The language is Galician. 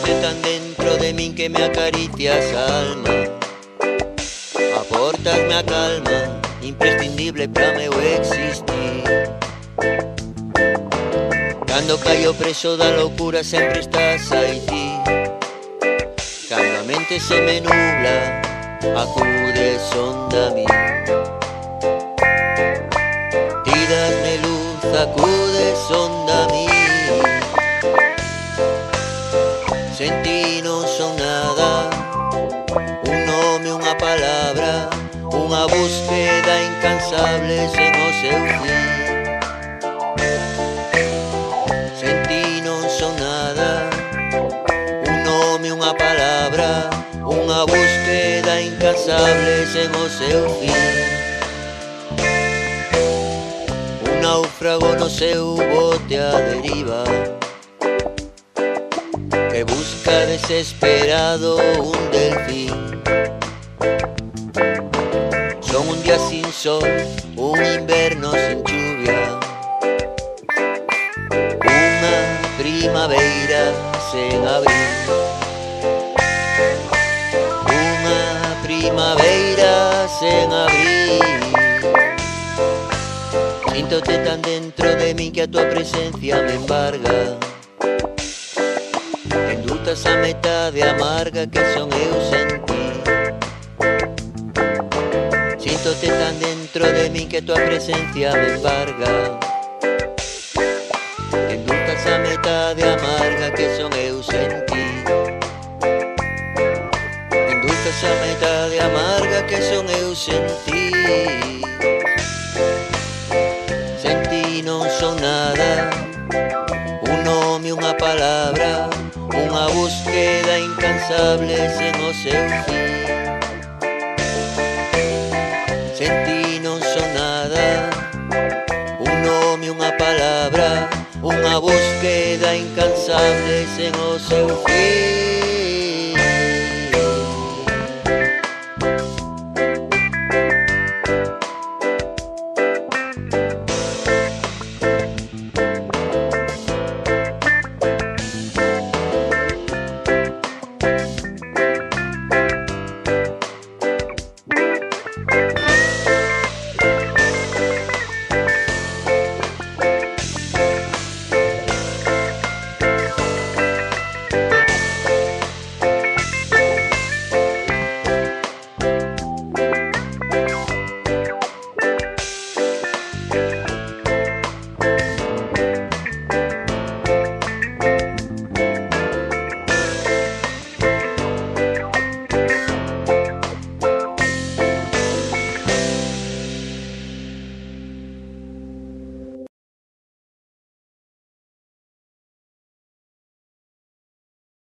Sinto-te tan dentro de min que me acaricias a alma. Aportasme a calma, imprescindible para meu existir. Cando caio preso da loucura sempre estás aí ti. Cando a mente se me nubla, acudes onda a mí. Ti dasme luz, acudes onda a mí. Sen ti non son nada, un nome, unha palabra, unha búsqueda incansable sen o seu fin. Sen ti non son nada, un nome, unha palabra, unha búsqueda incansable sen o seu fin. Un náufrago no seu bote a deriva, que busca desesperado un delfín. Son un día sin sol, un inverno sin lluvia, unha primavera sen abril. Unha primavera sen abril. Sinto-te tan dentro de min que a tua presencia me embarga. Endulzas a metade amarga que son eu sen ti. Sinto-te tan dentro de min que a tua presencia me embarga. Endulzas a metade amarga que son eu sen ti. Endulzas a metade amarga que son eu sen ti. Sen ti non son nada, un nome, unha palabra, unha búsqueda incansable sen o seu fin. Sen ti non son nada, un nome, unha palabra, unha búsqueda incansable sen o seu fin.